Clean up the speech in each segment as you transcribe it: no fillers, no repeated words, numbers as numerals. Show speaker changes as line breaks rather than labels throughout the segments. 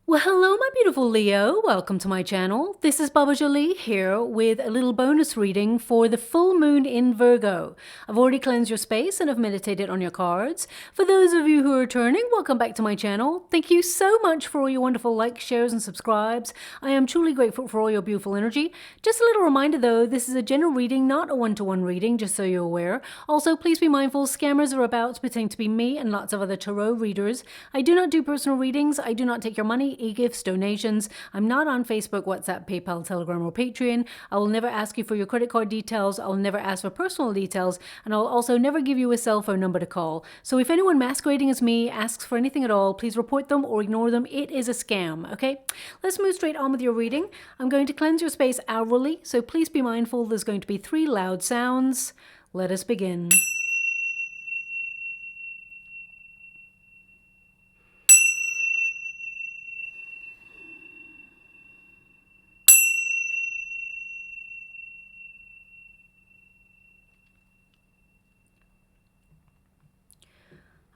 Well, hello, my beautiful Leo. Welcome to my channel. This is Baba Jolie here with a little bonus reading for the full moon in Virgo. I've already cleansed your space and have meditated on your cards. For those of you who are returning, welcome back to my channel. Thank you so much for all your wonderful likes, shares, and subscribes. I am truly grateful for all your beautiful energy. Just a little reminder though, this is a general reading, not a one-to-one reading, just so you're aware. Also, please be mindful, scammers are about to pretend to be me and lots of other tarot readers. I do not do personal readings. I do not take your money, e-gifts, donations. I'm not on Facebook, WhatsApp, PayPal, Telegram, or Patreon. I will never ask you for your credit card details. I'll never ask for personal details. And I'll also never give you a cell phone number to call. So if anyone masquerading as me asks for anything at all, please report them or ignore them. It is a scam, okay? Let's move straight on with your reading. I'm going to cleanse your space hourly, so please be mindful there's going to be 3 loud sounds. Let us begin.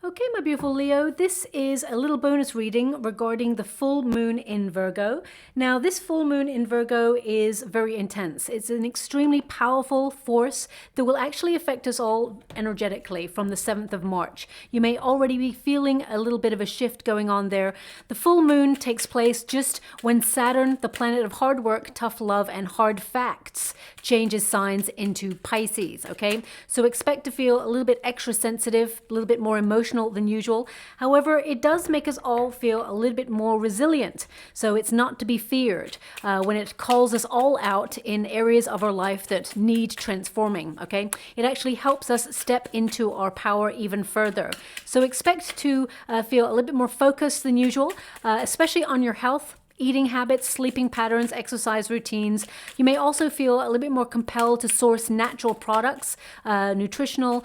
Okay, my beautiful Leo, this is a little bonus reading regarding the full moon in Virgo. Now, this full moon in Virgo is very intense. It's an extremely powerful force that will actually affect us all energetically from the 7th of March. You may already be feeling a little bit of a shift going on there. The full moon takes place just when Saturn, the planet of hard work, tough love, and hard facts, changes signs into Pisces, okay? So expect to feel a little bit extra sensitive, a little bit more emotional than usual. However, it does make us all feel a little bit more resilient. So it's not to be feared when it calls us all out in areas of our life that need transforming, okay? It actually helps us step into our power even further. So expect to feel a little bit more focused than usual, especially on your health, eating habits, sleeping patterns, exercise routines. You may also feel a little bit more compelled to source natural products, nutritional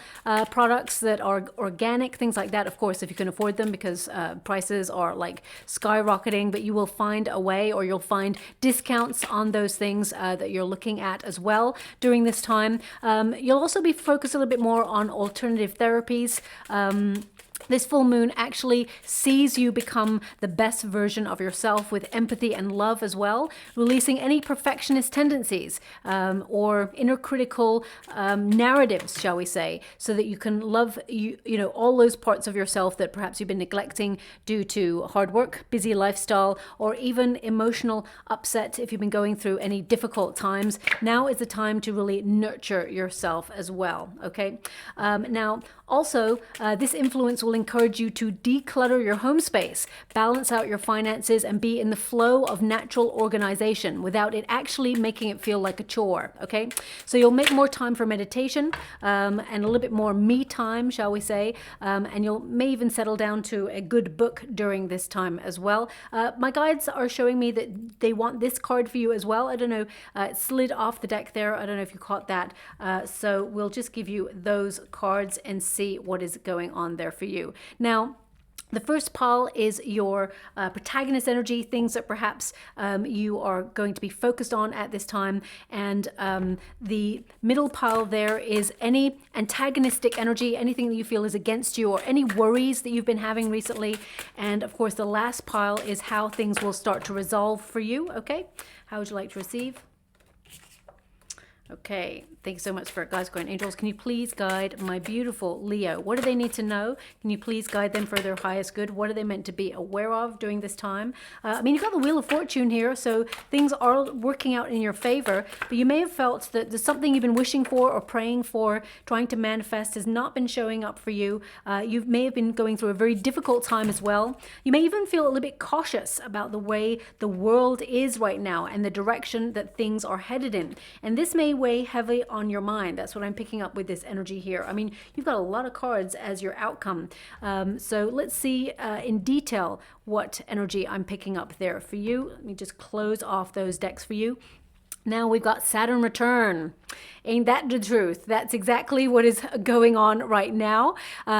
products that are organic, things like that, of course, if you can afford them, because prices are like skyrocketing, but you will find a way, or you'll find discounts on those things that you're looking at as well during this time. You'll also be focused a little bit more on alternative therapies. This full moon actually sees you become the best version of yourself with empathy and love as well, releasing any perfectionist tendencies or inner critical narratives, shall we say, so that you can love you know all those parts of yourself that perhaps you've been neglecting due to hard work, busy lifestyle, or even emotional upset if you've been going through any difficult times. Now is the time to really nurture yourself as well, okay? Now, also, this influence will encourage you to declutter your home space, balance out your finances, and be in the flow of natural organization without it actually making it feel like a chore, okay? So you'll make more time for meditation and a little bit more me time, shall we say, and you may even settle down to a good book during this time as well. My guides are showing me that they want this card for you as well. I don't know, it slid off the deck there. I don't know if you caught that. So we'll just give you those cards and see what is going on there for you. Now, the first pile is your protagonist energy, things that perhaps you are going to be focused on at this time. And the middle pile there is any antagonistic energy, anything that you feel is against you, or any worries that you've been having recently. And of course, the last pile is how things will start to resolve for you, okay? How would you like to receive? Okay, thank you so much for it, guys, guardian angels. Can you please guide my beautiful Leo? What do they need to know? Can you please guide them for their highest good? What are they meant to be aware of during this time? I mean, you've got the Wheel of Fortune here, so things are working out in your favor, but you may have felt that there's something you've been wishing for or praying for, trying to manifest, has not been showing up for you. You may have been going through a very difficult time as well. You may even feel a little bit cautious about the way the world is right now and the direction that things are headed in. And this may weigh heavily on your mind. That's what I'm picking up with this energy here. I mean, you've got a lot of cards as your outcome. So let's see in detail what energy I'm picking up there for you. Let me just close off those decks for you. Now we've got Saturn return. Ain't that the truth? That's exactly what is going on right now.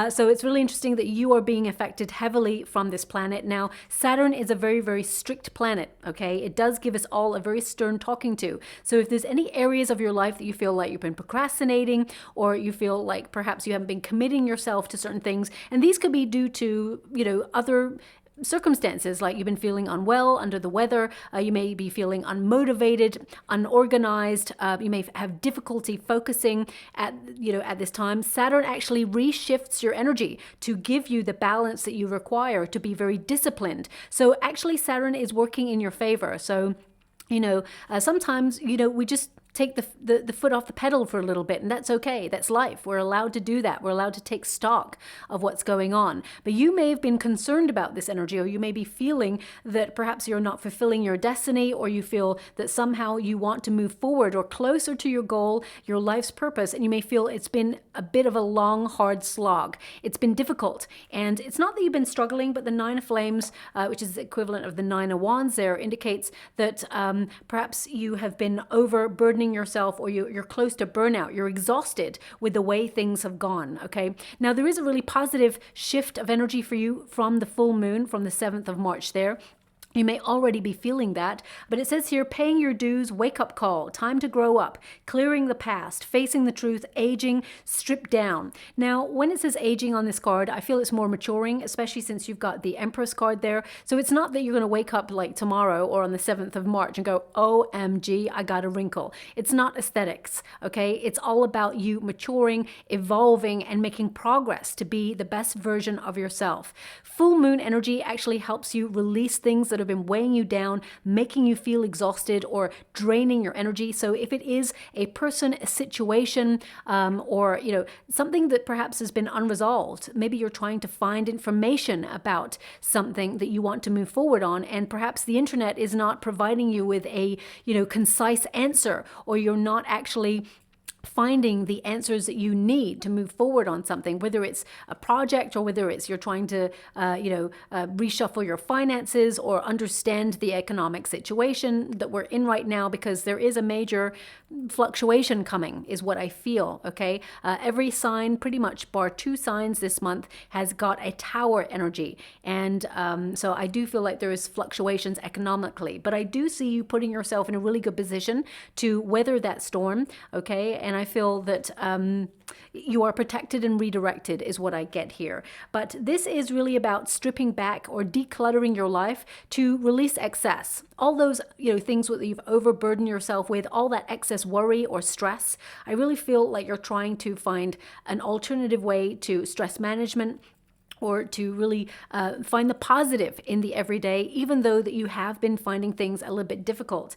So it's really interesting that you are being affected heavily from this planet. Now, Saturn is a very, very strict planet, okay? It does give us all a very stern talking to. So if there's any areas of your life that you feel like you've been procrastinating, or you feel like perhaps you haven't been committing yourself to certain things, and these could be due to, you know, other circumstances, like you've been feeling unwell, under the weather, you may be feeling unmotivated, unorganized, you may have difficulty focusing at this time. Saturn actually reshifts your energy to give you the balance that you require to be very disciplined. So actually Saturn is working in your favor. So sometimes, we just take the foot off the pedal for a little bit, and that's okay. That's life. We're allowed to do that. We're allowed to take stock of what's going on. But you may have been concerned about this energy, or you may be feeling that perhaps you're not fulfilling your destiny, or you feel that somehow you want to move forward or closer to your goal, your life's purpose, and you may feel it's been a bit of a long, hard slog. It's been difficult, and it's not that you've been struggling, but the Nine of Flames, which is the equivalent of the Nine of Wands there, indicates that perhaps you have been overburdening yourself, or you're close to burnout. You're exhausted with the way things have gone. Okay. Now there is a really positive shift of energy for you from the full moon, from the 7th of March there. You may already be feeling that, but it says here, paying your dues, wake up call, time to grow up, clearing the past, facing the truth, aging, stripped down. Now, when it says aging on this card, I feel it's more maturing, especially since you've got the Empress card there. So it's not that you're going to wake up like tomorrow or on the 7th of March and go, OMG, I got a wrinkle. It's not aesthetics, okay? It's all about you maturing, evolving, and making progress to be the best version of yourself. Full moon energy actually helps you release things that have been weighing you down, making you feel exhausted or draining your energy. So if it is a person, a situation, or something that perhaps has been unresolved, maybe you're trying to find information about something that you want to move forward on, and perhaps the internet is not providing you with a concise answer, or you're not actually finding the answers that you need to move forward on something, whether it's a project or whether it's you're trying to, reshuffle your finances or understand the economic situation that we're in right now, because there is a major fluctuation coming, is what I feel. Okay. Every sign, pretty much bar 2 signs this month, has got a tower energy. And so I do feel like there is fluctuations economically, but I do see you putting yourself in a really good position to weather that storm. Okay. And I feel that you are protected and redirected is what I get here. But this is really about stripping back or decluttering your life to release excess. All those things that you've overburdened yourself with, all that excess worry or stress. I really feel like you're trying to find an alternative way to stress management, or to really find the positive in the everyday, even though that you have been finding things a little bit difficult.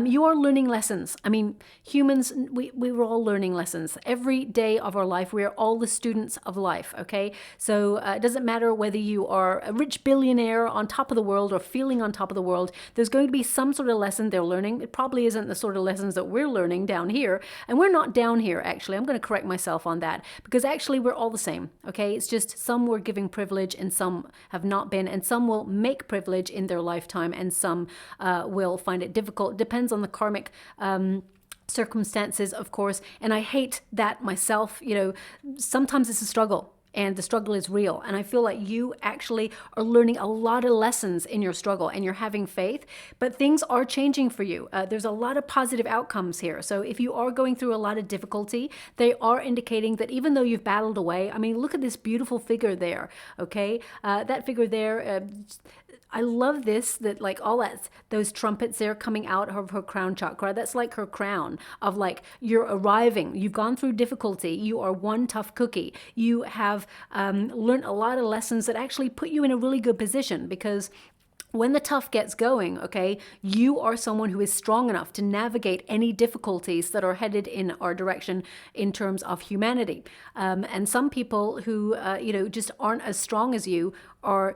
You are learning lessons. I mean, humans, we were all learning lessons. Every day of our life, we are all the students of life, okay? So it doesn't matter whether you are a rich billionaire on top of the world or feeling on top of the world, there's going to be some sort of lesson they're learning. It probably isn't the sort of lessons that we're learning down here. And we're not down here, actually. I'm going to correct myself on that, because actually we're all the same, okay? It's just some were giving privilege and some have not been, and some will make privilege in their lifetime, and some will find it difficult. Depends on the karmic circumstances, of course. And I hate that myself. Sometimes it's a struggle, and the struggle is real. And I feel like you actually are learning a lot of lessons in your struggle, and you're having faith, but things are changing for you. There's a lot of positive outcomes here. So if you are going through a lot of difficulty, they are indicating that even though you've battled away, I mean, look at this beautiful figure there, okay? That figure there, I love this, that like all those trumpets there coming out of her crown chakra. That's like her crown of like, you're arriving. You've gone through difficulty. You are one tough cookie. You have learned a lot of lessons that actually put you in a really good position, because when the tough gets going, okay, you are someone who is strong enough to navigate any difficulties that are headed in our direction in terms of humanity. And some people who, just aren't as strong as you are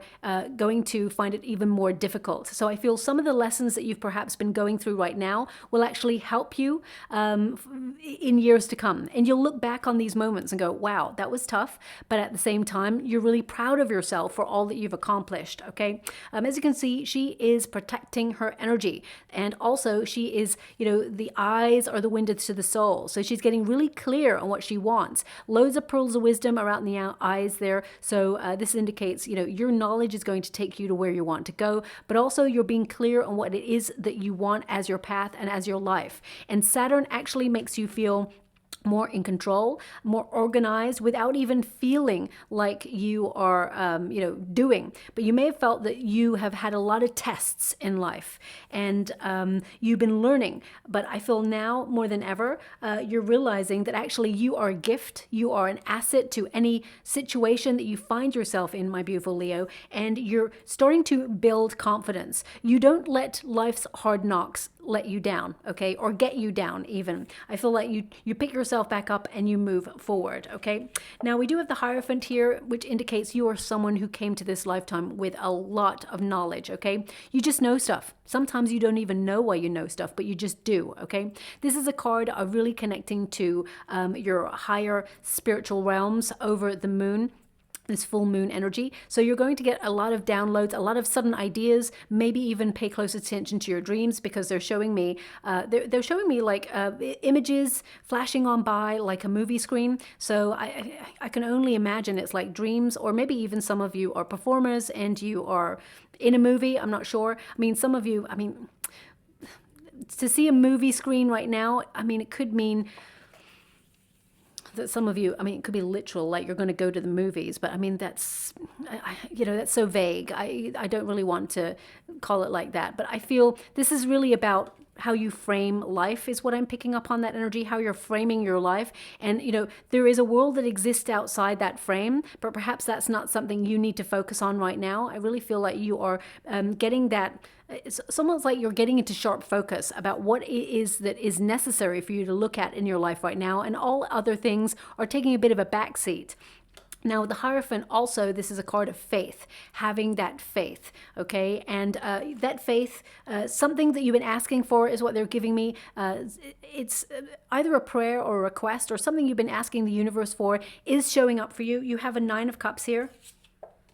going to find it even more difficult. So I feel some of the lessons that you've perhaps been going through right now will actually help you in years to come. And you'll look back on these moments and go, wow, that was tough. But at the same time, you're really proud of yourself for all that you've accomplished, okay? As you can see, she is protecting her energy. And also she is, the eyes are the windows to the soul. So she's getting really clear on what she wants. Loads of pearls of wisdom around the eyes there. So this indicates, your knowledge is going to take you to where you want to go, but also you're being clear on what it is that you want as your path and as your life. And Saturn actually makes you feel more in control, more organized, without even feeling like you are, doing. But you may have felt that you have had a lot of tests in life, and you've been learning. But I feel now more than ever, you're realizing that actually you are a gift. You are an asset to any situation that you find yourself in, my beautiful Leo, and you're starting to build confidence. You don't let life's hard knocks let you down, okay, or get you down even. I feel like you pick yourself back up and you move forward, okay? Now we do have the Hierophant here, which indicates you are someone who came to this lifetime with a lot of knowledge, okay? You just know stuff. Sometimes you don't even know why you know stuff, but you just do, okay? This is a card of really connecting to your higher spiritual realms over the moon, this full moon energy. So you're going to get a lot of downloads, a lot of sudden ideas, maybe even pay close attention to your dreams, because they're showing me they're showing me like images flashing on by like a movie screen. So I can only imagine it's like dreams, or maybe even some of you are performers and you are in a movie. I'm not sure. I mean, some of you, to see a movie screen right now, it could mean that some of you, it could be literal, like you're going to go to the movies, but that's, that's so vague. I don't really want to call it like that, but I feel this is really about how you frame life is what I'm picking up on, that energy, how you're framing your life. And, there is a world that exists outside that frame, but perhaps that's not something you need to focus on right now. I really feel like you are getting that. It's almost like you're getting into sharp focus about what it is that is necessary for you to look at in your life right now, and all other things are taking a bit of a backseat. Now, with the Hierophant, also, this is a card of faith, having that faith, okay? And that faith, something that you've been asking for is what they're giving me. It's either a prayer or a request, or something you've been asking the universe for is showing up for you. You have a 9 of Cups here,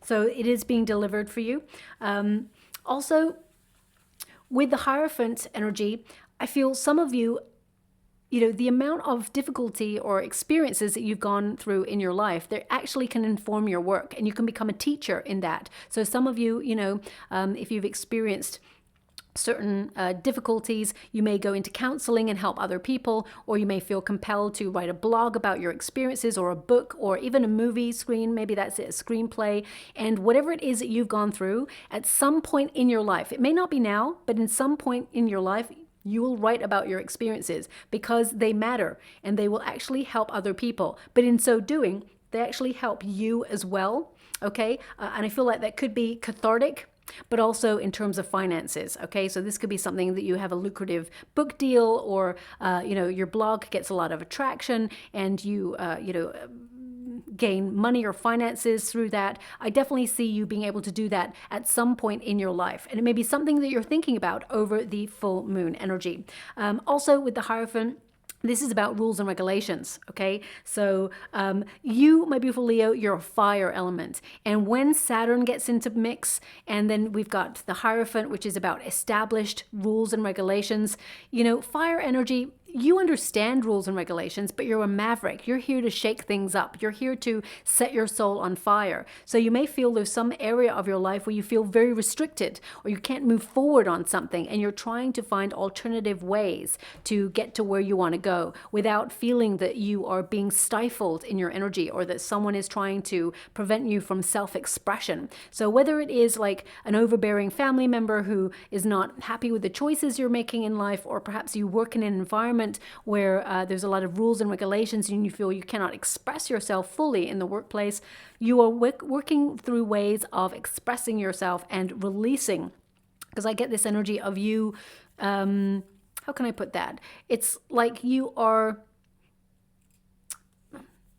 so it is being delivered for you. Also, with the Hierophant energy, I feel some of you, the amount of difficulty or experiences that you've gone through in your life, they actually can inform your work, and you can become a teacher in that. So some of you, if you've experienced certain difficulties, you may go into counseling and help other people, or you may feel compelled to write a blog about your experiences, or a book, or even a movie screen. Maybe that's it, a screenplay. And whatever it is that you've gone through at some point in your life, it may not be now, but in some point in your life, you will write about your experiences, because they matter and they will actually help other people. But in so doing, they actually help you as well, okay? And I feel like that could be cathartic, but also in terms of finances, okay? So this could be something that you have a lucrative book deal, or, your blog gets a lot of attraction, and you, gain money or finances through that. I definitely see you being able to do that at some point in your life. And it may be something that you're thinking about over the full moon energy. Also with the Hierophant, this is about rules and regulations, okay? So you, my beautiful Leo, you're a fire element. And when Saturn gets into mix, and then we've got the Hierophant, which is about established rules and regulations, fire energy, you understand rules and regulations, but you're a maverick. You're here to shake things up. You're here to set your soul on fire. So you may feel there's some area of your life where you feel very restricted, or you can't move forward on something, and you're trying to find alternative ways to get to where you want to go without feeling that you are being stifled in your energy, or that someone is trying to prevent you from self-expression. So whether it is like an overbearing family member who is not happy with the choices you're making in life, or perhaps you work in an environment where there's a lot of rules and regulations, and you feel you cannot express yourself fully in the workplace, you are working through ways of expressing yourself and releasing. Because I get this energy of you, how can I put that? It's like you are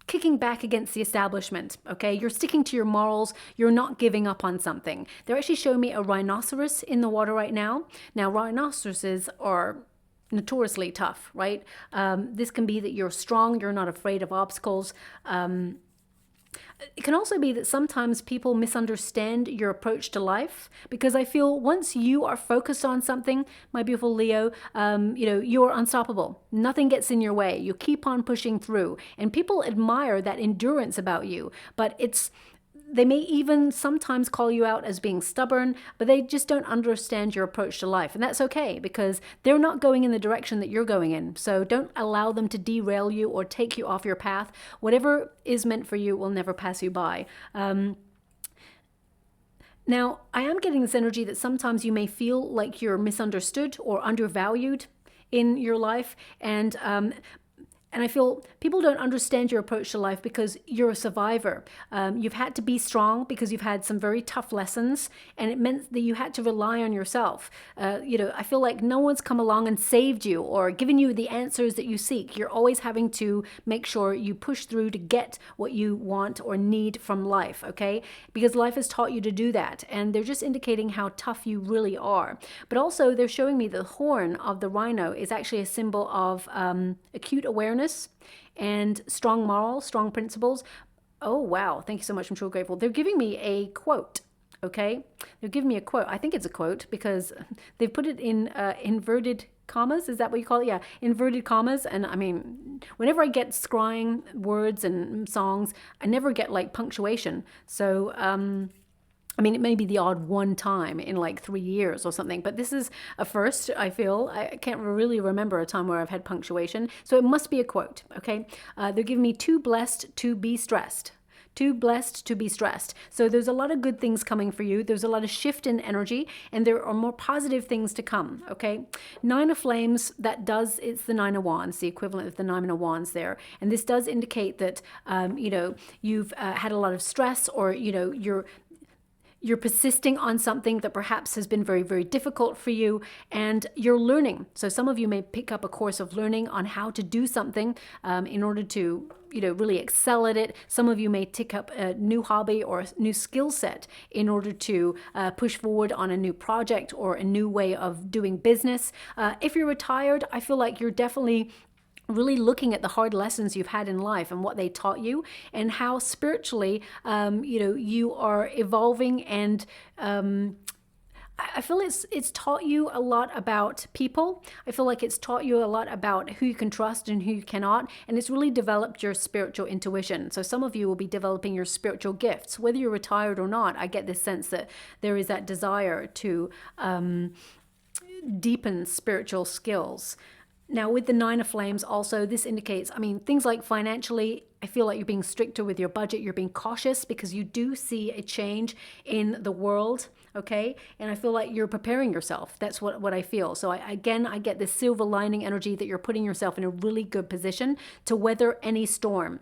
kicking back against the establishment, okay? You're sticking to your morals. You're not giving up on something. They're actually showing me a rhinoceros in the water right now. Now, rhinoceroses are notoriously tough, right? This can be that you're strong, you're not afraid of obstacles. It can also be that sometimes people misunderstand your approach to life, because I feel once you are focused on something, my beautiful Leo, you're unstoppable. Nothing gets in your way. You keep on pushing through, and people admire that endurance about you. But They may even sometimes call you out as being stubborn, but they just don't understand your approach to life. And that's okay, because they're not going in the direction that you're going in. So don't allow them to derail you or take you off your path. Whatever is meant for you will never pass you by. Now, I am getting this energy that sometimes you may feel like you're misunderstood or undervalued in your life. And I feel people don't understand your approach to life because you're a survivor. You've had to be strong because you've had some very tough lessons, and it meant that you had to rely on yourself. I feel like no one's come along and saved you or given you the answers that you seek. You're always having to make sure you push through to get what you want or need from life, okay? Because life has taught you to do that, and they're just indicating how tough you really are. But also, they're showing me the horn of the rhino is actually a symbol of acute awareness and strong morals, strong principles. Oh, wow. Thank you so much. I'm sure grateful. They're giving me a quote. Okay. They're giving me a quote. I think it's a quote because they've put it in inverted commas. Is that what you call it? Yeah. Inverted commas. And I mean, whenever I get scrying words and songs, I never get like punctuation. So, I mean, it may be the odd one time in like 3 years or something, but this is a first, I feel. I can't really remember a time where I've had punctuation. So it must be a quote, okay? They're giving me too blessed to be stressed. Too blessed to be stressed. So there's a lot of good things coming for you. There's a lot of shift in energy, and there are more positive things to come, okay? Nine of Flames, it's the Nine of Wands, the equivalent of the Nine of Wands there. And this does indicate that, you've had a lot of stress, or, you're persisting on something that perhaps has been very, very difficult for you, and you're learning. So some of you may pick up a course of learning on how to do something in order to, really excel at it. Some of you may take up a new hobby or a new skill set in order to push forward on a new project or a new way of doing business. If you're retired, I feel like you're definitely really looking at the hard lessons you've had in life and what they taught you, and how spiritually, you are evolving. And I feel it's taught you a lot about people. I feel like it's taught you a lot about who you can trust and who you cannot. And it's really developed your spiritual intuition. So some of you will be developing your spiritual gifts. Whether you're retired or not, I get this sense that there is that desire to deepen spiritual skills. Now, with the Nine of Flames also, this indicates, things like financially, I feel like you're being stricter with your budget. You're being cautious because you do see a change in the world, okay? And I feel like you're preparing yourself. That's what I feel. So I get this silver lining energy that you're putting yourself in a really good position to weather any storm.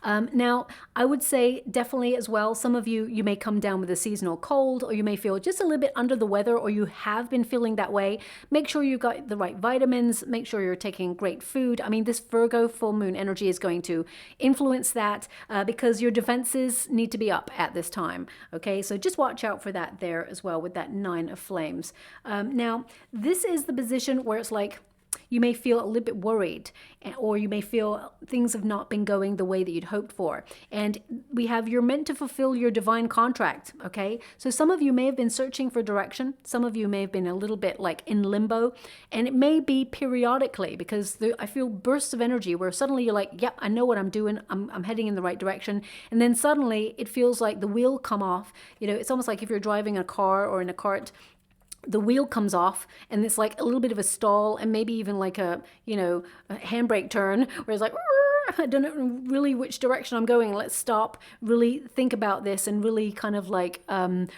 Now, I would say definitely as well, some of you may come down with a seasonal cold, or you may feel just a little bit under the weather, or you have been feeling that way. Make sure you've got the right vitamins. Make sure you're taking great food. This Virgo full moon energy is going to influence that because your defenses need to be up at this time. Okay, so just watch out for that there as well with that Nine of Flames. Now, this is the position where it's like, you may feel a little bit worried, or you may feel things have not been going the way that you'd hoped for. And you're meant to fulfill your divine contract, okay? So some of you may have been searching for direction. Some of you may have been a little bit like in limbo, and it may be periodically, because I feel bursts of energy where suddenly you're like, yep, I know what I'm doing. I'm heading in the right direction. And then suddenly it feels like the wheel come off. It's almost like if you're driving a car or in a cart, the wheel comes off and it's like a little bit of a stall, and maybe even like a handbrake turn where it's like, I don't know really which direction I'm going. Let's stop, really think about this, and really kind of like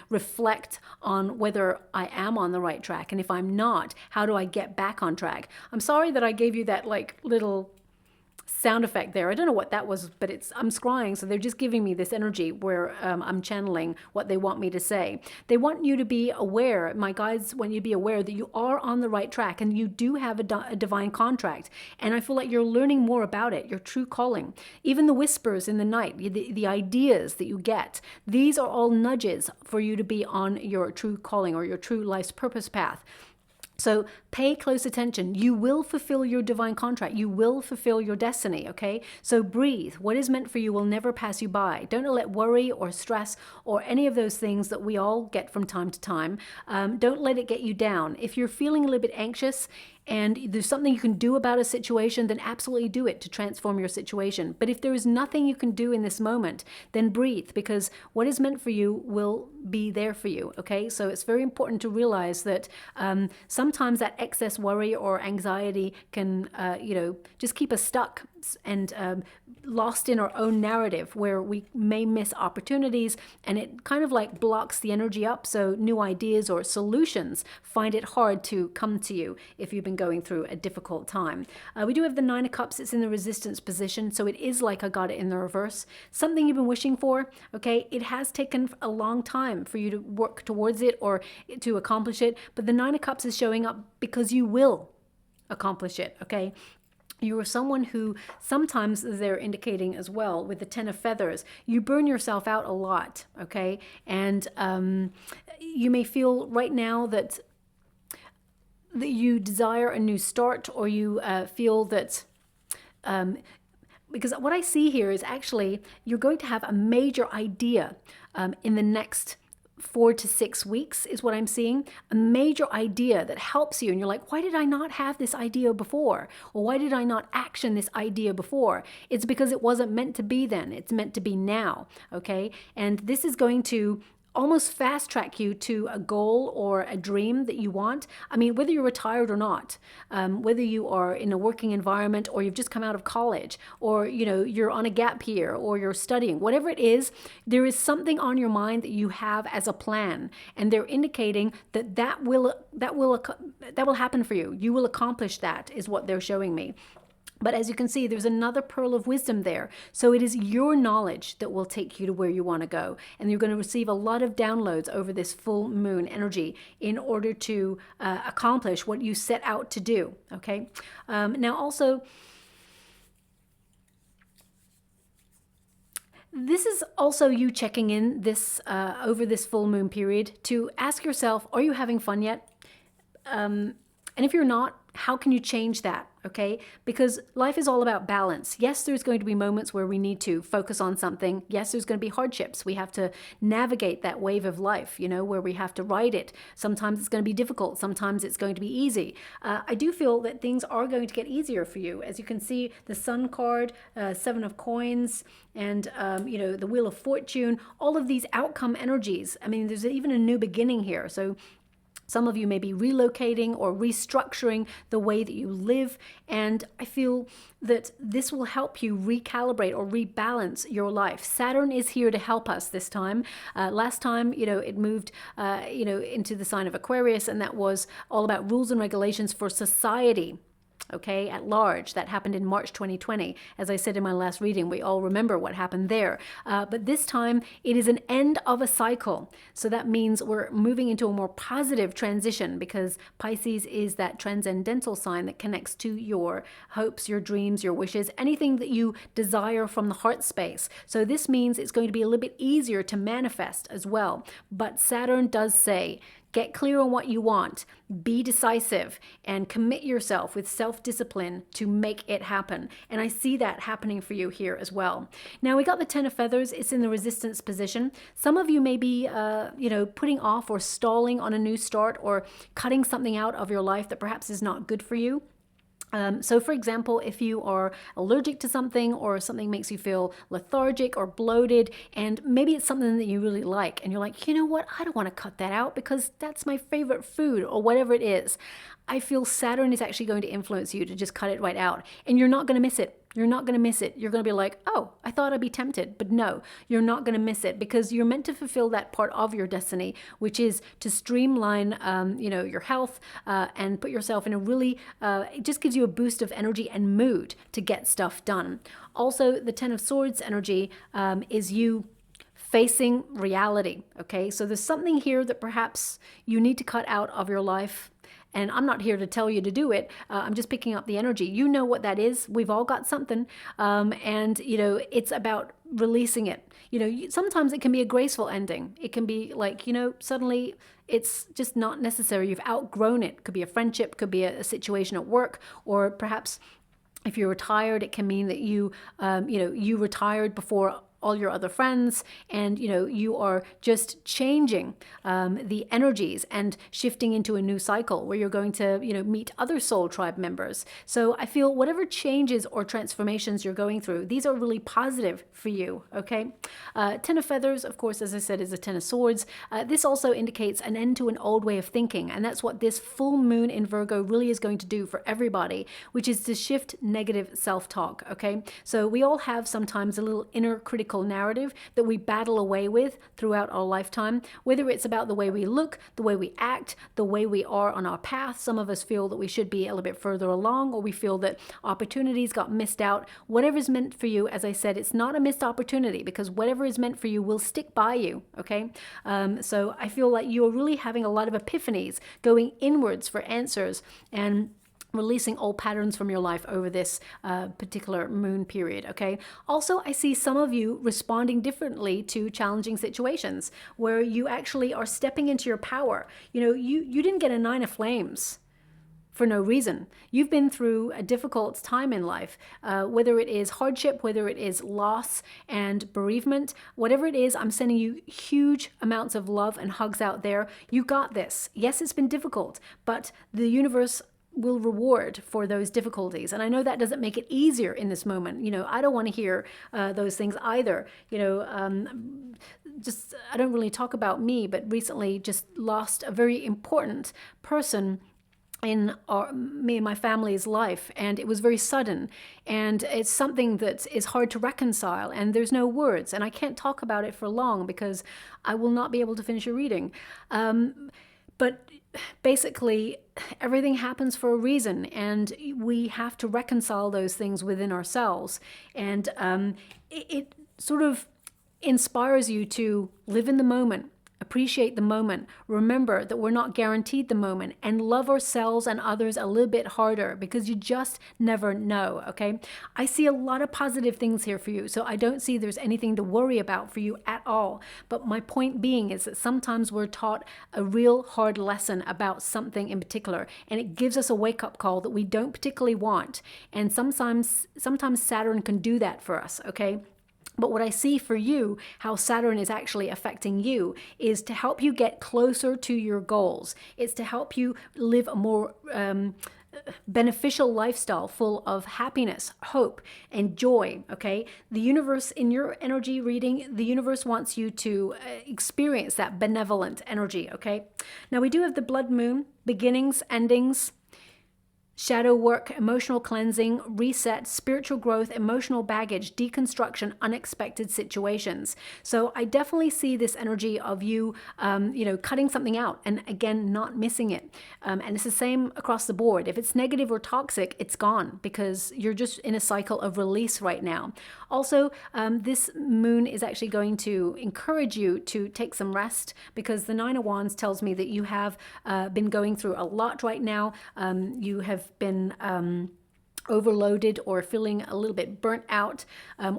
reflect on whether I am on the right track. And if I'm not, how do I get back on track? I'm sorry that I gave you that like little sound effect there. I don't know what that was, but I'm scrying, so they're just giving me this energy where I'm channeling what they want me to say. They want you to be aware, my guides want you to be aware that you are on the right track, and you do have a divine contract. And I feel like you're learning more about it, your true calling. Even the whispers in the night, the ideas that you get, these are all nudges for you to be on your true calling or your true life's purpose path. So pay close attention. You will fulfill your divine contract. You will fulfill your destiny, okay? So breathe. What is meant for you will never pass you by. Don't let worry or stress or any of those things that we all get from time to time, don't let it get you down. If you're feeling a little bit anxious, and there's something you can do about a situation, then absolutely do it to transform your situation. But if there is nothing you can do in this moment, then breathe, because what is meant for you will be there for you. Okay, so it's very important to realize that sometimes that excess worry or anxiety can just keep us stuck and lost in our own narrative, where we may miss opportunities, and it kind of like blocks the energy up, so new ideas or solutions find it hard to come to you if you've been going through a difficult time. We do have the Nine of Cups. It's in the resistance position, so it is like I got it in the reverse. Something you've been wishing for, okay, it has taken a long time for you to work towards it or to accomplish it, but the Nine of Cups is showing up because you will accomplish it. Okay, you are someone who, sometimes they're indicating as well with the Ten of Feathers, you burn yourself out a lot, okay? And you may feel right now that you desire a new start, or you feel that, because what I see here is actually you're going to have a major idea in the next 4 to 6 weeks is what I'm seeing. A major idea that helps you, and you're like, why did I not have this idea before? Or why did I not action this idea before? It's because it wasn't meant to be then. It's meant to be now, okay? And this is going to almost fast track you to a goal or a dream that you want. I mean, whether you're retired or not, whether you are in a working environment, or you've just come out of college, or you're on a gap year, or you're studying, whatever it is, there is something on your mind that you have as a plan, and they're indicating that will happen for you. You will accomplish that, is what they're showing me. But as you can see, there's another pearl of wisdom there. So it is your knowledge that will take you to where you want to go. And you're going to receive a lot of downloads over this full moon energy in order to accomplish what you set out to do. Okay. Now also, this is also you checking in this over this full moon period to ask yourself, are you having fun yet? And if you're not, how can you change that? Okay, because life is all about balance. Yes, there's going to be moments where we need to focus on something. Yes, there's going to be hardships. We have to navigate that wave of life, where we have to ride it. Sometimes it's going to be difficult. Sometimes it's going to be easy. I do feel that things are going to get easier for you. As you can see, the Sun card, Seven of Coins, and the Wheel of Fortune, all of these outcome energies. I mean, there's even a new beginning here. So some of you may be relocating or restructuring the way that you live. And I feel that this will help you recalibrate or rebalance your life. Saturn is here to help us this time. Last time, it moved, into the sign of Aquarius, and that was all about rules and regulations for society. Okay, at large. That happened in March 2020. As I said in my last reading, we all remember what happened there. But this time, it is an end of a cycle. So that means we're moving into a more positive transition, because Pisces is that transcendental sign that connects to your hopes, your dreams, your wishes, anything that you desire from the heart space. So this means it's going to be a little bit easier to manifest as well. But Saturn does say, get clear on what you want, be decisive, and commit yourself with self-discipline to make it happen. And I see that happening for you here as well. Now, we got the Ten of Feathers. It's in the resistance position. Some of you may be, putting off or stalling on a new start, or cutting something out of your life that perhaps is not good for you. So for example, if you are allergic to something, or something makes you feel lethargic or bloated, and maybe it's something that you really like, and you're like, you know what, I don't want to cut that out because that's my favorite food, or whatever it is. I feel Saturn is actually going to influence you to just cut it right out, and you're not going to miss it. You're not going to miss it. You're going to be like, oh, I thought I'd be tempted. But no, you're not going to miss it, because you're meant to fulfill that part of your destiny, which is to streamline, your health, and put yourself in a really, it just gives you a boost of energy and mood to get stuff done. Also, the Ten of Swords energy is you facing reality. Okay, so there's something here that perhaps you need to cut out of your life. And I'm not here to tell you to do it. I'm just picking up the energy. You know what that is. We've all got something. And it's about releasing it. Sometimes it can be a graceful ending. It can be like, suddenly it's just not necessary. You've outgrown it. Could be a friendship, could be a situation at work, or perhaps if you're retired, it can mean that you retired before all your other friends, and you are just changing the energies and shifting into a new cycle where you're going to meet other soul tribe members. So I feel whatever changes or transformations you're going through, these are really positive for you. Okay. Ten of Feathers, of course, as I said, is a Ten of Swords. This also indicates an end to an old way of thinking, and that's what this full moon in Virgo really is going to do for everybody, which is to shift negative self-talk. Okay, so we all have sometimes a little inner critical narrative that we battle away with throughout our lifetime, whether it's about the way we look, the way we act, the way we are on our path. Some of us feel that we should be a little bit further along, or we feel that opportunities got missed out. Whatever's meant for you, as I said, it's not a missed opportunity, because whatever is meant for you will stick by you. Okay, so I feel like you're really having a lot of epiphanies, going inwards for answers and releasing old patterns from your life over this particular moon period. Okay. Also, I see some of you responding differently to challenging situations where you actually are stepping into your power. You didn't get a Nine of Flames for no reason. You've been through a difficult time in life, whether it is hardship, whether it is loss and bereavement, whatever it is, I'm sending you huge amounts of love and hugs out there. You got this. Yes, it's been difficult, but the universe will reward for those difficulties. And I know that doesn't make it easier in this moment. I don't want to hear those things either. Just I don't really talk about me, but recently just lost a very important person in me and my family's life, and it was very sudden, and it's something that is hard to reconcile, and there's no words, and I can't talk about it for long because I will not be able to finish a reading. But basically, everything happens for a reason, and we have to reconcile those things within ourselves. And it sort of inspires you to live in the moment, appreciate the moment, remember that we're not guaranteed the moment, and love ourselves and others a little bit harder, because you just never know. Okay, I see a lot of positive things here for you, so I don't see there's anything to worry about for you at all. But my point being is that sometimes we're taught a real hard lesson about something in particular, and it gives us a wake-up call that we don't particularly want. And sometimes Saturn can do that for us. Okay, but what I see for you, how Saturn is actually affecting you, is to help you get closer to your goals. It's to help you live a more beneficial lifestyle full of happiness, hope, and joy. Okay, the universe, in your energy reading, the universe wants you to experience that benevolent energy. Okay, now we do have the blood moon, beginnings, endings, shadow work, emotional cleansing, reset, spiritual growth, emotional baggage, deconstruction, unexpected situations. So I definitely see this energy of you, cutting something out and again, not missing it. And it's the same across the board. If it's negative or toxic, it's gone, because you're just in a cycle of release right now. Also, this moon is actually going to encourage you to take some rest, because the Nine of Wands tells me that you have been going through a lot right now. You have been overloaded or feeling a little bit burnt out,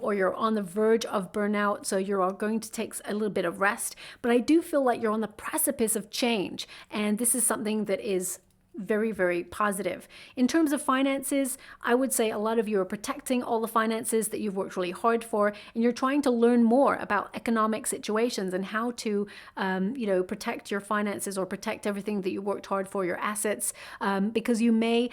or you're on the verge of burnout, so you're going to take a little bit of rest. But I do feel like you're on the precipice of change, and this is something that is very, very positive. In terms of finances, I would say a lot of you are protecting all the finances that you've worked really hard for, and you're trying to learn more about economic situations and how to, protect your finances or protect everything that you worked hard for, your assets, because you may,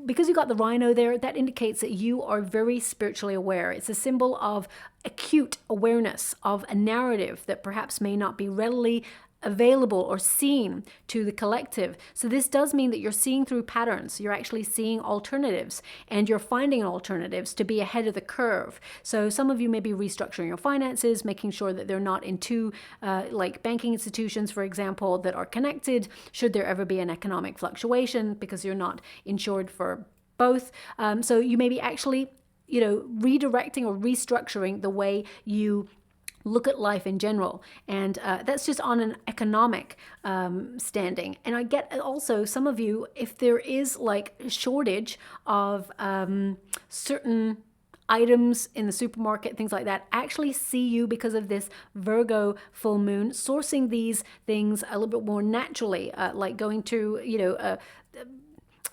because you got the rhino there, that indicates that you are very spiritually aware. It's a symbol of acute awareness of a narrative that perhaps may not be readily available or seen to the collective. So this does mean that you're seeing through patterns. You're actually seeing alternatives, and you're finding alternatives to be ahead of the curve. So some of you may be restructuring your finances, making sure that they're not in two like banking institutions, for example, that are connected should there ever be an economic fluctuation, because you're not insured for both. So you may be actually, redirecting or restructuring the way you look at life in general, and that's just on an economic standing. And I get also some of you, if there is like a shortage of certain items in the supermarket, things like that, actually see you, because of this Virgo full moon, sourcing these things a little bit more naturally, like going to,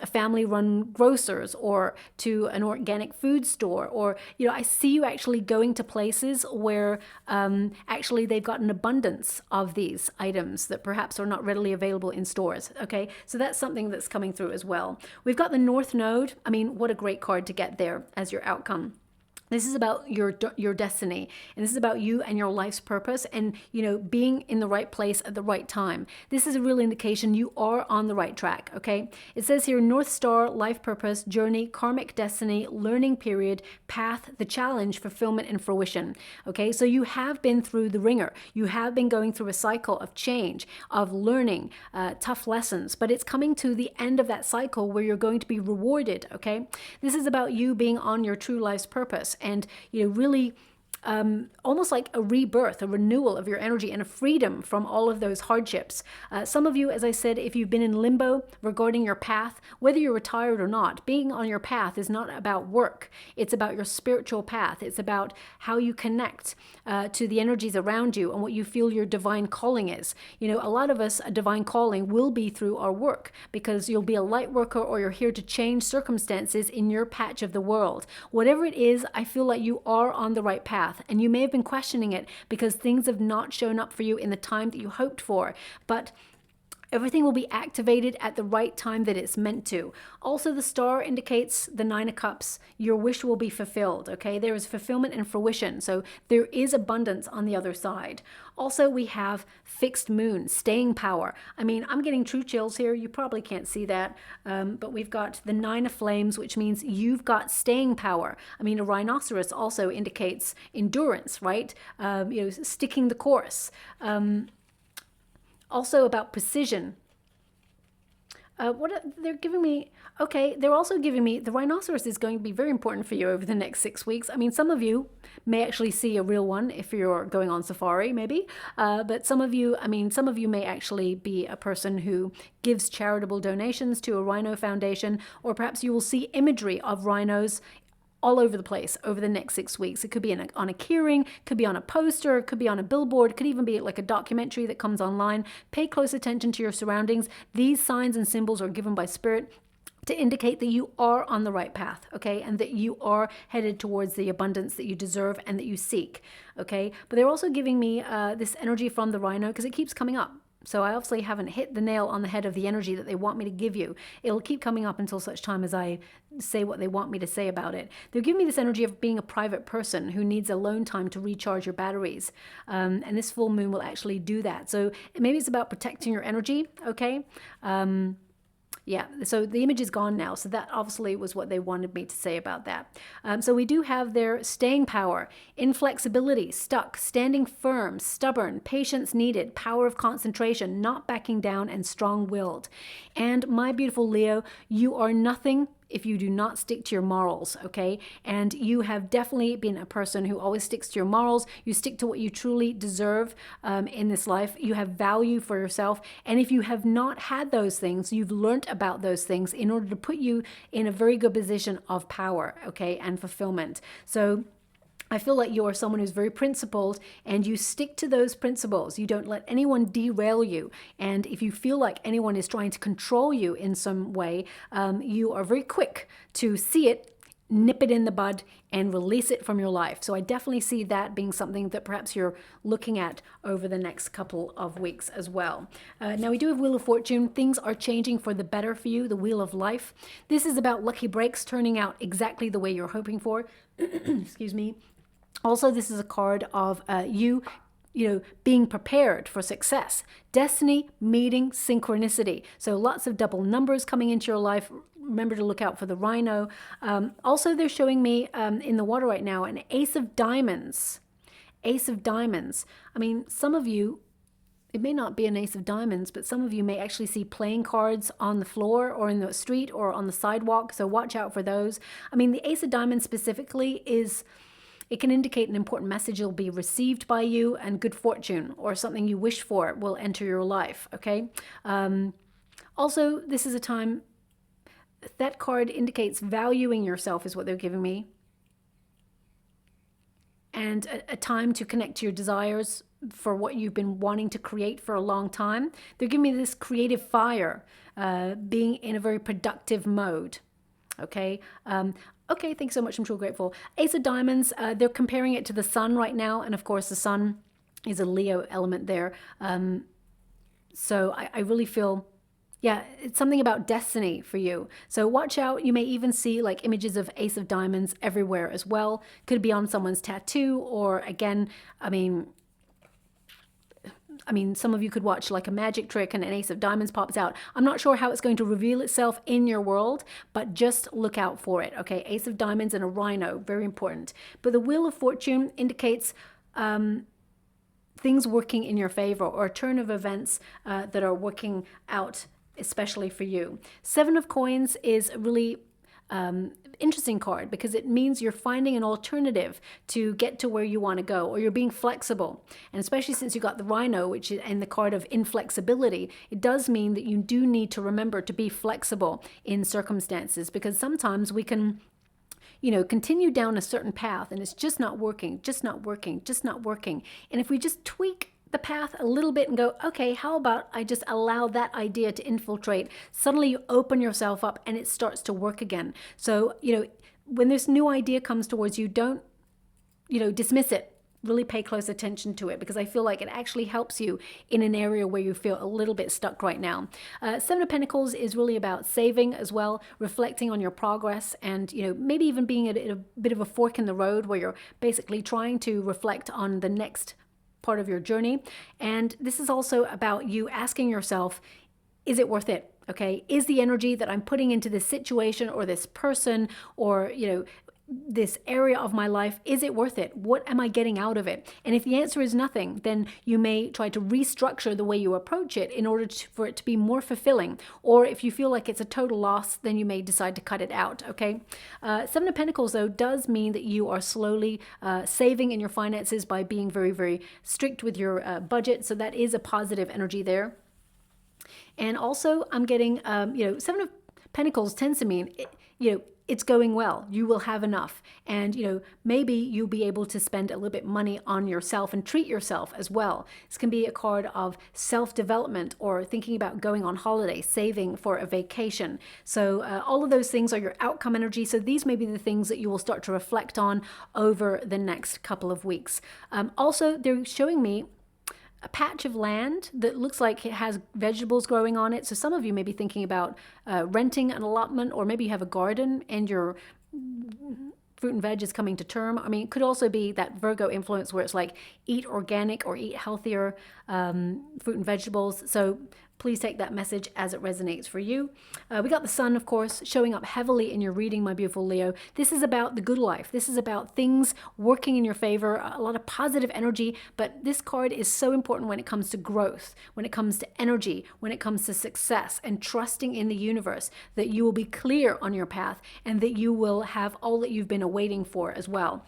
a family-run grocers or to an organic food store, or, you know, I see you actually going to places where actually they've got an abundance of these items that perhaps are not readily available in stores. Okay, so that's something that's coming through as well. We've got the North Node. I mean, what a great card to get there as your outcome. This is about your destiny, and this is about you and your life's purpose, and, you know, being in the right place at the right time. This is a real indication you are on the right track, okay? It says here, North Star, life purpose, journey, karmic destiny, learning period, path, the challenge, fulfillment, and fruition, okay? So you have been through the ringer. You have been going through a cycle of change, of learning, tough lessons, but it's coming to the end of that cycle where you're going to be rewarded, okay? This is about you being on your true life's purpose, and, you know, really almost like a rebirth, a renewal of your energy, and a freedom from all of those hardships. Some of you, as I said, if you've been in limbo regarding your path, whether you're retired or not, being on your path is not about work. It's about your spiritual path. It's about how you connect to the energies around you and what you feel your divine calling is. You know, a lot of us, a divine calling will be through our work, because you'll be a light worker, or you're here to change circumstances in your patch of the world. Whatever it is, I feel like you are on the right path. And you may have been questioning it because things have not shown up for you in the time that you hoped for. But everything will be activated at the right time that it's meant to. Also, the star indicates the Nine of Cups. Your wish will be fulfilled, okay? There is fulfillment and fruition. So there is abundance on the other side. Also, we have fixed moon, staying power. I mean, I'm getting true chills here. You probably can't see that. But we've got the Nine of Flames, which means you've got staying power. I mean, a rhinoceros also indicates endurance, right? You know, sticking the course. Also about precision. They're giving me, okay, they're also giving me, the rhinoceros is going to be very important for you over the next 6 weeks. I mean, some of you may actually see a real one if you're going on safari, maybe. But some of you, I mean, some of you may actually be a person who gives charitable donations to a rhino foundation, or perhaps you will see imagery of rhinos all over the place over the next 6 weeks. It could be on a keyring, could be on a poster, could be on a billboard, could even be like a documentary that comes online. Pay close attention to your surroundings. These signs and symbols are given by Spirit to indicate that you are on the right path, okay? And that you are headed towards the abundance that you deserve and that you seek, okay? But they're also giving me this energy from the rhino, because it keeps coming up. So I obviously haven't hit the nail on the head of the energy that they want me to give you. It'll keep coming up until such time as I say what they want me to say about it. They're giving me this energy of being a private person who needs alone time to recharge your batteries. And this full moon will actually do that. So maybe it's about protecting your energy, okay? Yeah, so the image is gone now. So that obviously was what they wanted me to say about that. So we do have their staying power, inflexibility, stuck, standing firm, stubborn, patience needed, power of concentration, not backing down, and strong-willed. And my beautiful Leo, you are nothing if you do not stick to your morals, okay? And you have definitely been a person who always sticks to your morals. You stick to what you truly deserve in this life. You have value for yourself. And if you have not had those things, you've learned about those things in order to put you in a very good position of power, okay, and fulfillment. So I feel like you are someone who's very principled, and you stick to those principles. You don't let anyone derail you. And if you feel like anyone is trying to control you in some way, you are very quick to see it, nip it in the bud, and release it from your life. So I definitely see that being something that perhaps you're looking at over the next couple of weeks as well. Now we do have Wheel of Fortune. Things are changing for the better for you, the Wheel of Life. This is about lucky breaks turning out exactly the way you're hoping for. Excuse me. Also, this is a card of you know, being prepared for success. Destiny, meeting, synchronicity. So lots of double numbers coming into your life. Remember to look out for the rhino. Also, they're showing me in the water right now an Ace of Diamonds. Ace of Diamonds. I mean, some of you, it may not be an Ace of Diamonds, but some of you may actually see playing cards on the floor or in the street or on the sidewalk. So watch out for those. I mean, the Ace of Diamonds specifically is... it can indicate an important message will be received by you, and good fortune or something you wish for will enter your life, okay? Also, this is a time, that card indicates valuing yourself is what they're giving me. and a time to connect to your desires for what you've been wanting to create for a long time. They're giving me this creative fire, being in a very productive mode. Okay. Okay, thanks so much. I'm so grateful. Ace of Diamonds, they're comparing it to the sun right now. And of course, the sun is a Leo element there. So I really feel, yeah, it's something about destiny for you. So watch out. You may even see like images of Ace of Diamonds everywhere as well. Could be on someone's tattoo, or again, I mean, some of you could watch like a magic trick and an Ace of Diamonds pops out. I'm not sure how it's going to reveal itself in your world, but just look out for it. Okay, Ace of Diamonds and a rhino, very important. But the Wheel of Fortune indicates things working in your favor, or a turn of events that are working out especially for you. Seven of Coins is a really interesting card because it means you're finding an alternative to get to where you want to go, or you're being flexible. And especially since you got the rhino, which is and the card of inflexibility, it does mean that you do need to remember to be flexible in circumstances, because sometimes we can continue down a certain path and it's just not working, just not working, just not working. And if we just tweak the path a little bit and go, okay, how about I just allow that idea to infiltrate? Suddenly you open yourself up and it starts to work again. So, when this new idea comes towards you, don't, dismiss it. Really pay close attention to it, because I feel like it actually helps you in an area where you feel a little bit stuck right now. Seven of Pentacles is really about saving as well, reflecting on your progress, and maybe even being at a bit of a fork in the road where you're basically trying to reflect on the next part of your journey. And this is also about you asking yourself, is it worth it? Okay, is the energy that I'm putting into this situation or this person or this area of my life, is it worth it? What am I getting out of it? And if the answer is nothing, then you may try to restructure the way you approach it in order for it to be more fulfilling. Or if you feel like it's a total loss, then you may decide to cut it out, okay? Seven of Pentacles, though, does mean that you are slowly saving in your finances by being very, very strict with your budget. So that is a positive energy there. And also I'm getting, Seven of Pentacles tends to mean, it's going well. You will have enough. And, maybe you'll be able to spend a little bit money on yourself and treat yourself as well. This can be a card of self-development or thinking about going on holiday, saving for a vacation. So all of those things are your outcome energy. So these may be the things that you will start to reflect on over the next couple of weeks. Also, they're showing me a patch of land that looks like it has vegetables growing on it. So some of you may be thinking about renting an allotment, or maybe you have a garden and your fruit and veg is coming to term. It could also be that Virgo influence where it's like eat organic or eat healthier fruit and vegetables. So please take that message as it resonates for you. We got the sun, of course, showing up heavily in your reading, my beautiful Leo. This is about the good life. This is about things working in your favor, a lot of positive energy. But this card is so important when it comes to growth, when it comes to energy, when it comes to success, and trusting in the universe that you will be clear on your path and that you will have all that you've been awaiting for as well.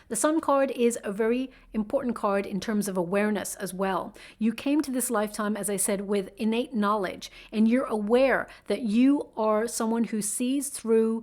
The Sun card is a very important card in terms of awareness as well. You came to this lifetime, as I said, with innate knowledge, and you're aware that you are someone who sees through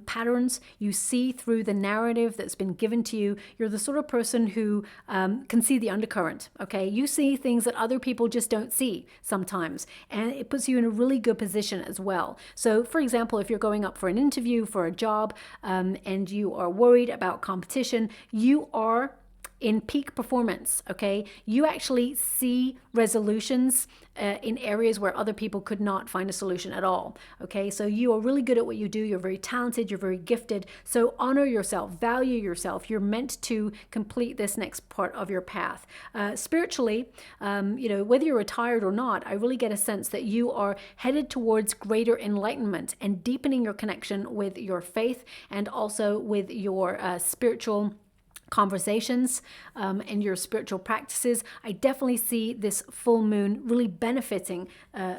patterns. You see through the narrative that's been given to you. You're the sort of person who can see the undercurrent, okay? You see things that other people just don't see sometimes, and it puts you in a really good position as well. So, for example, if you're going up for an interview for a job and you are worried about competition, you are in peak performance, okay? You actually see resolutions in areas where other people could not find a solution at all, okay? So you are really good at what you do. You're very talented. You're very gifted. So honor yourself. Value yourself. You're meant to complete this next part of your path. Spiritually, whether you're retired or not, I really get a sense that you are headed towards greater enlightenment and deepening your connection with your faith and also with your spiritual conversations and your spiritual practices. I definitely see this full moon really benefiting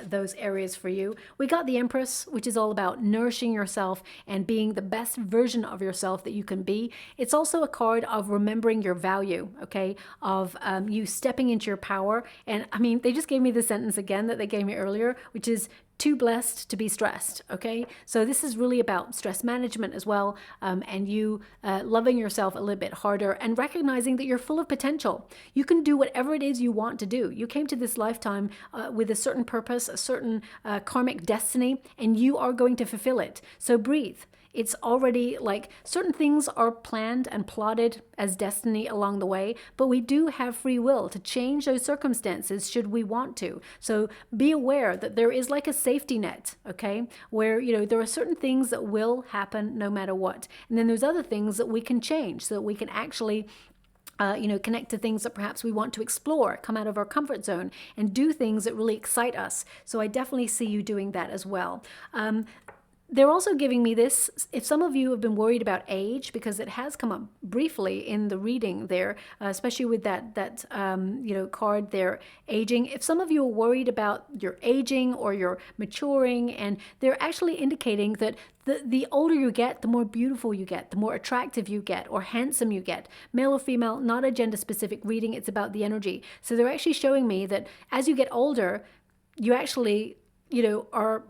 those areas for you. We got the Empress, which is all about nourishing yourself and being the best version of yourself that you can be. It's also a card of remembering your value, okay, of you stepping into your power. And I mean, they just gave me the sentence again that they gave me earlier, which is too blessed to be stressed, okay? So this is really about stress management as well, and you loving yourself a little bit harder and recognizing that you're full of potential. You can do whatever it is you want to do. You came to this lifetime with a certain purpose, a certain karmic destiny, and you are going to fulfill it. So breathe. It's already like certain things are planned and plotted as destiny along the way, but we do have free will to change those circumstances should we want to. So be aware that there is like a safety net, okay, where, you know, there are certain things that will happen no matter what. And then there's other things that we can change so that we can actually connect to things that perhaps we want to explore, come out of our comfort zone and do things that really excite us. So I definitely see you doing that as well. They're also giving me this, if some of you have been worried about age, because it has come up briefly in the reading there, especially with that card there, aging. If some of you are worried about your aging or your maturing, and they're actually indicating that the older you get, the more beautiful you get, the more attractive you get, or handsome you get. Male or female, not a gender specific reading, it's about the energy. So they're actually showing me that as you get older, you actually, are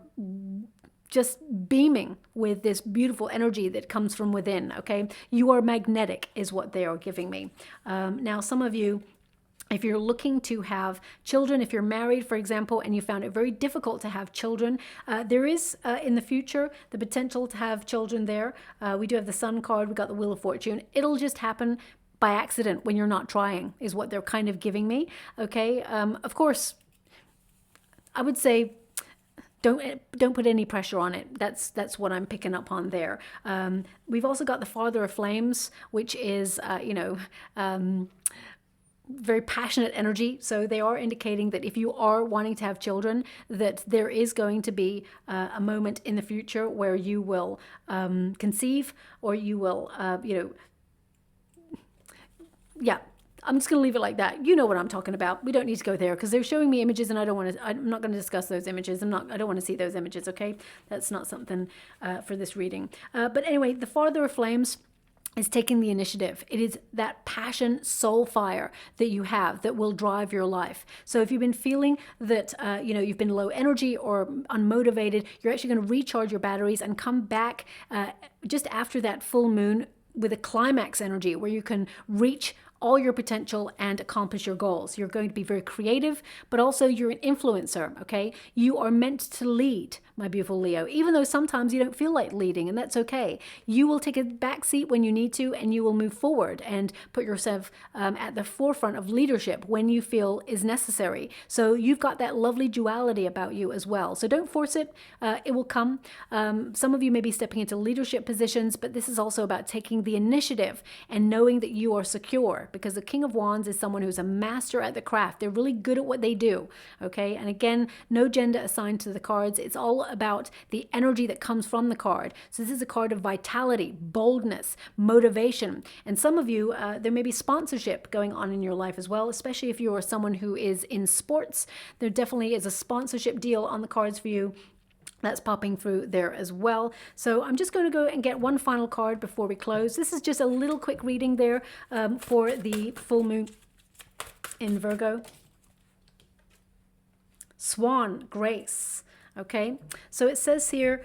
just beaming with this beautiful energy that comes from within, okay? You are magnetic is what they are giving me. Now, some of you, if you're looking to have children, if you're married, for example, and you found it very difficult to have children, there is in the future the potential to have children there. We do have the Sun card, we got the Wheel of Fortune. It'll just happen by accident when you're not trying, is what they're kind of giving me, okay? Of course, I would say, don't put any pressure on it. That's what I'm picking up on there. We've also got the Father of Flames, which is very passionate energy. So they are indicating that if you are wanting to have children, that there is going to be a moment in the future where you will conceive, or you will I'm just going to leave it like that. You know what I'm talking about. We don't need to go there because they're showing me images and I'm not going to discuss those images. I don't want to see those images, okay? That's not something for this reading. But anyway, the Father of Flames is taking the initiative. It is that passion, soul fire that you have that will drive your life. So if you've been feeling that, you've been low energy or unmotivated, you're actually going to recharge your batteries and come back just after that full moon with a climax energy where you can reach all your potential and accomplish your goals. You're going to be very creative, but also you're an influencer, okay? You are meant to lead, my beautiful Leo, even though sometimes you don't feel like leading, and that's okay. You will take a back seat when you need to, and you will move forward and put yourself at the forefront of leadership when you feel is necessary. So you've got that lovely duality about you as well. So don't force it. It will come. Some of you may be stepping into leadership positions, but this is also about taking the initiative and knowing that you are secure, because the King of Wands is someone who's a master at the craft. They're really good at what they do, okay? And again, no gender assigned to the cards. It's all about the energy that comes from the card. So this is a card of vitality, boldness, motivation. And some of you, there may be sponsorship going on in your life as well, especially if you are someone who is in sports. There definitely is a sponsorship deal on the cards for you. That's popping through there as well. So I'm just going to go and get one final card before we close. This is just a little quick reading there for the full moon in Virgo. Swan grace. Okay, so it says here,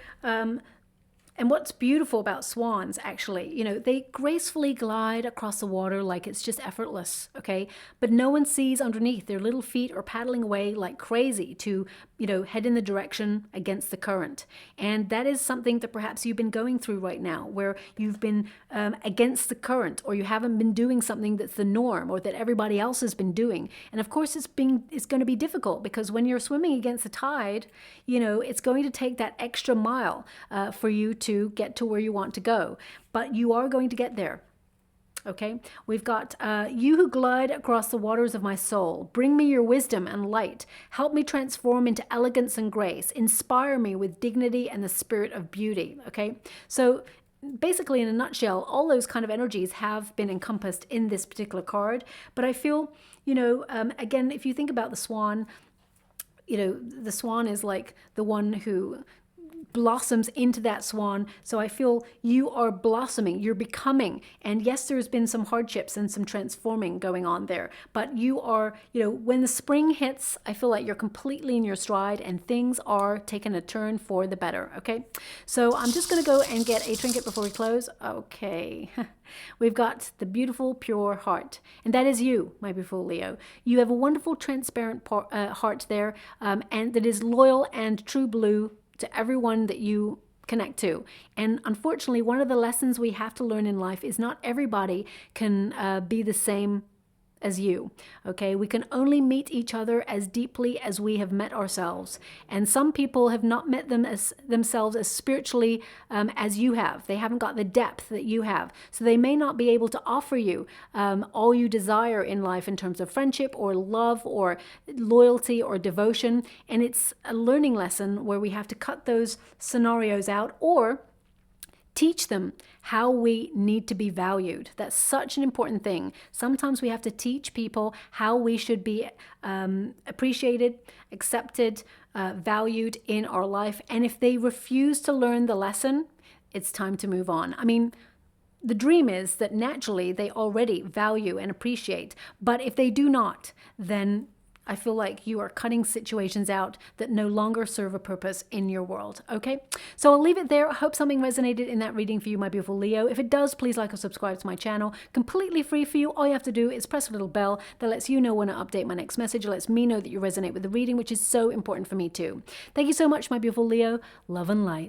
and what's beautiful about swans, actually, they gracefully glide across the water like it's just effortless, okay? But no one sees underneath. Their little feet are paddling away like crazy to, head in the direction against the current. And that is something that perhaps you've been going through right now, where you've been against the current, or you haven't been doing something that's the norm or that everybody else has been doing. And of course, it's going to be difficult, because when you're swimming against the tide, it's going to take that extra mile for you to get to where you want to go, but you are going to get there. Okay, we've got you who glide across the waters of my soul. Bring me your wisdom and light. Help me transform into elegance and grace. Inspire me with dignity and the spirit of beauty. Okay, so basically, in a nutshell, all those kind of energies have been encompassed in this particular card. But I feel, again, if you think about the swan, the swan is like the one who blossoms into that swan. So I feel you are blossoming, you're becoming. And yes, there's been some hardships and some transforming going on there, but you are, when the spring hits, I feel like you're completely in your stride and things are taking a turn for the better. Okay. So I'm just going to go and get a trinket before we close. Okay. We've got the beautiful, pure heart. And that is you, my beautiful Leo. You have a wonderful, transparent heart there, and that is loyal and true blue to everyone that you connect to. And unfortunately, one of the lessons we have to learn in life is not everybody can be the same as you. Okay, we can only meet each other as deeply as we have met ourselves. And some people have not met themselves as spiritually as you have. They haven't got the depth that you have. So they may not be able to offer you all you desire in life in terms of friendship or love or loyalty or devotion. And it's a learning lesson where we have to cut those scenarios out or teach them how we need to be valued. That's such an important thing. Sometimes we have to teach people how we should be appreciated, accepted, valued in our life. And if they refuse to learn the lesson, it's time to move on. I mean, the dream is that naturally they already value and appreciate. But if they do not, then I feel like you are cutting situations out that no longer serve a purpose in your world. Okay, so I'll leave it there. I hope something resonated in that reading for you, my beautiful Leo. If it does, please like or subscribe to my channel. Completely free for you. All you have to do is press a little bell that lets you know when I update my next message. It lets me know that you resonate with the reading, which is so important for me too. Thank you so much, my beautiful Leo. Love and light.